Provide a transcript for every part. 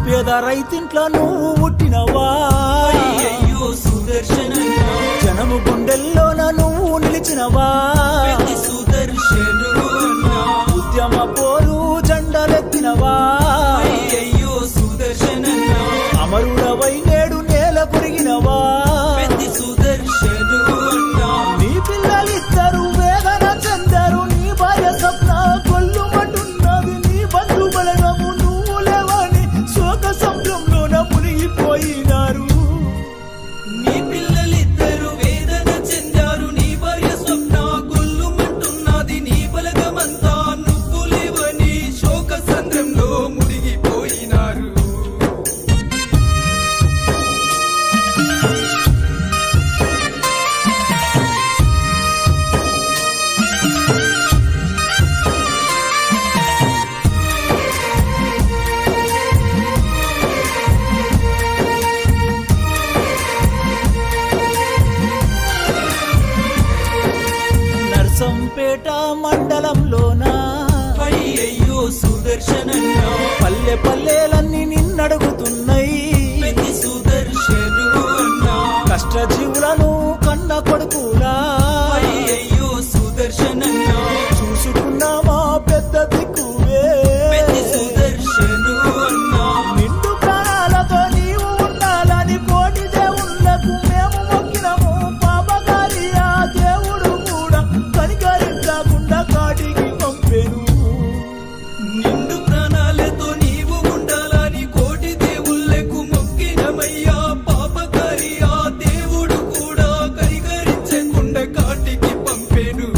పేద రైతింట్లో నువ్వు పుట్టినవా అయ్యో సుదర్శనన్న జనము గుండెల్లోన నువ్వు నిలిచినవా సుదర్శనున్న ఉద్యమ పోరు జెండలెత్తినవా అయ్యో సుదర్శనన్న అమరుడవై నేడు నేల కొరిగినవా సుదర్శనున్న నీ పిల్లలిద్దరు వేదన చెందారు నీ భార్య స్వప్న కొల్లుమంటున్నది నీ బంధు బలగము నువ్వు లేవని శోక సముద్రంలోన మునిగిపోయినారు నీ పిల్లలిద్దరు వేదన చెందారు నీ భార్య స్వప్న కొల్లుమంటున్నది నీ బలగమంతా నువ్వు లేవని శోక సంద్రంలో మునిగిపోయినారు నర్సంపేట మండలంలోన అయ్యో సుదర్శనన్న పల్లె పల్లెలన్నీ నిన్నడుగుతున్నాయి సుదర్శనున్న కష్టజీవులను కన్న కొడుకులా అయ్యో సుదర్శనన్న చూసుకున్నామా పెద్ద దిక్కువే సుదర్శనున్న నిండు ప్రాణాలతో నీవు ఉండాలని కోటి దేవుళ్లకు మేము మొక్కినము పాపకారి ఆ దేవుడు కూడా కనికరించకుండా కాటికి పంపెను నిండు ప్రాణాలతో నీవు ఉండాలని కోటి దేవుళ్ళకు మొక్కినమయ్యా పాపకారి ఆ దేవుడు కూడా కనికరించకుండా కాటికి పంపెను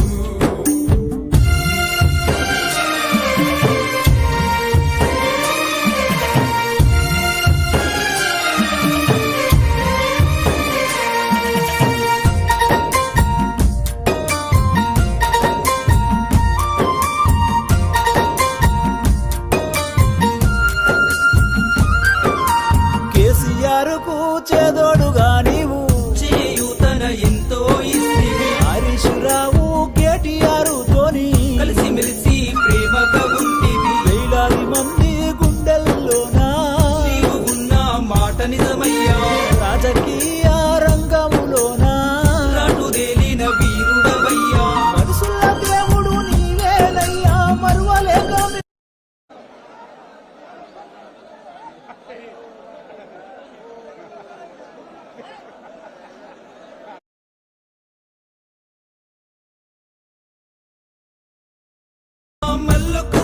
కేసీఆర్ కు చేదోడుగా నీవు చేయూతన ఎంతో ఇస్తివి హరీశ్రావు కేటీఆర్ తోని కలిసిమెలిసి ప్రేమగా ఉంటివి వేలాది మంది గుండెల్లోనా నీవు ఉన్న మాట నిజమయ్యా రాజకీయ రంగములోనా రాటుదేలిన వీరుడవయ్యా మనుషుల దేవుడు నీవేనయ్యా మరువలేక మల్లొక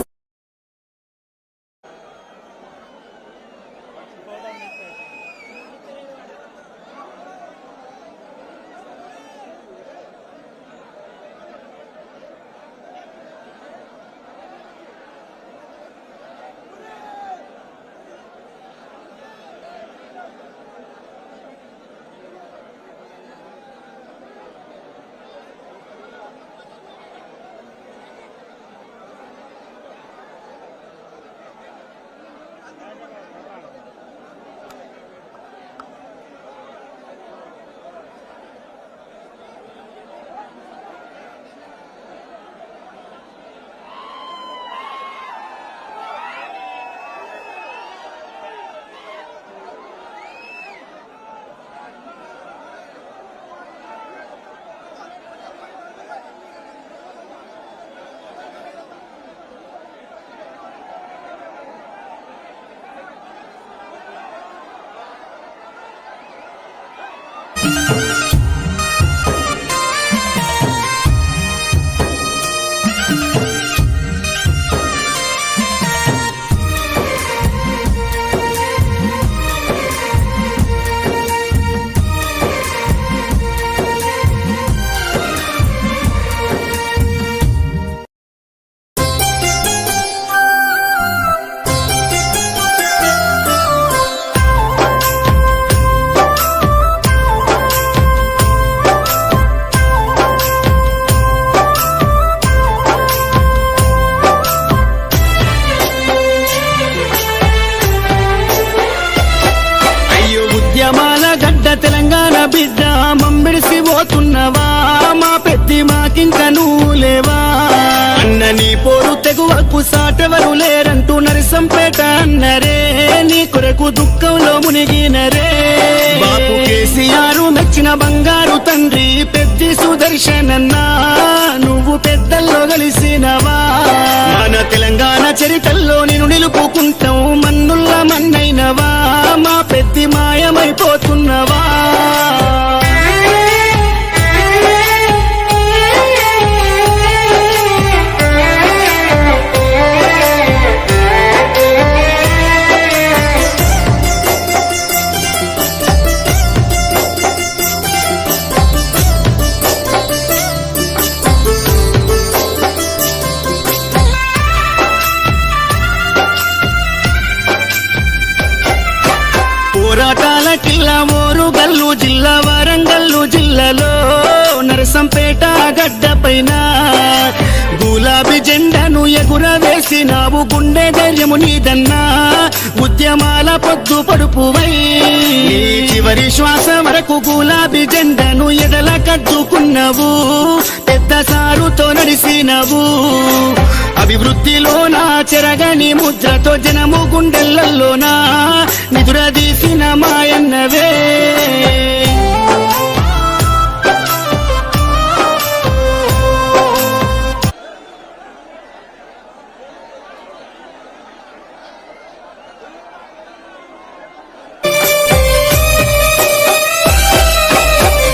తెలంగాణ బిడ్డ మమ్మిడిసి పోతున్నవా మా పెద్ది మాకింక నువ్వు లేవా అన్న నీ పోరు తెగువకు సాటెవరు లేరంటూ నరిసంపేట అన్నరే నీ కొర కొరకు దుఃఖంలో మునిగినరే బాపు కేసీఆర్ మెచ్చిన బంగారు తండ్రి పెద్ది సుదర్శనన్నా నువ్వు పెద్దల్లో కలిసినవా మన తెలంగాణ చరితల్లో నేను నిలుపుకుంటాం మన్నుల్ల మన్నైనవా మా పెద్ది మాయమైపోతున్నవా పోరాటాల కిల్లా మోరుగల్లు జిల్లా వరంగల్లు జిల్లాలో నరసంపేట గడ్డ పైన గులాబీ జెండాను ఎగురవేసినావు గుండె ధైర్యము నీదన్నా ఉద్యమాల పొద్దు పడుపువై నీ చివరి శ్వాస వరకు గులాబీ జెండాను ఎదల కద్దుకున్నావు పెద్ద సారుతో నడిసినవు అభివృద్ధిలోనా చెరగని ముద్రతో జనము గుండెలలోనా నిదురదీసిన మాయన్నవే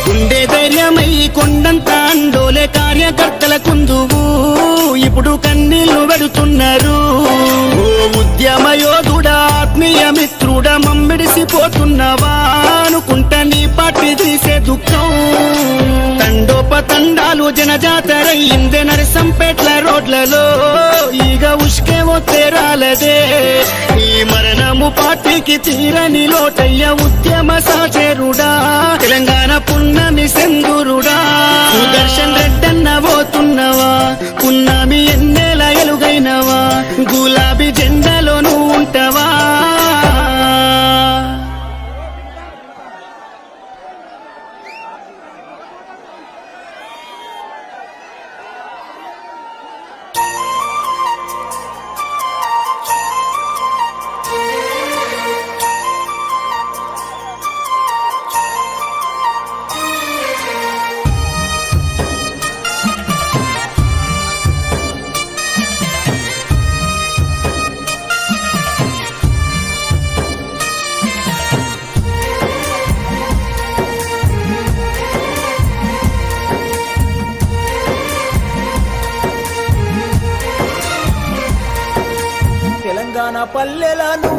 గుండె ధైర్యమై కొండంత అండోలే కార్యకర్తల కుందువు ఇప్పుడు కన్నీళ్లు పెడుతున్నారు ఓ ఉద్యమ యోధుడా ఆత్మీయ మిత్రుడా మమ్మిడిసిపోతున్నవా అనుకుంటా నీ పార్టీ తీసే దుఃఖం తండోపతండాలు జనజాతరయ్యిందే నరసంపేట్ల రోడ్లలో ఈగ ఉష్కేవో తేరాలదే ఈ మరణము పార్టీకి తీరని లోటయ్య ఉద్యమ సాచేరుడా తెలంగాణ పున్నమి సెందురుడా సుదర్శన్ రెడ్డన్న పోతున్నవా పున్నమి ఎన్నేల ఎలుగైనవా గులాబీ జెండాలో నువ్వు ఉంటావా తెలంగాణ పల్లెలను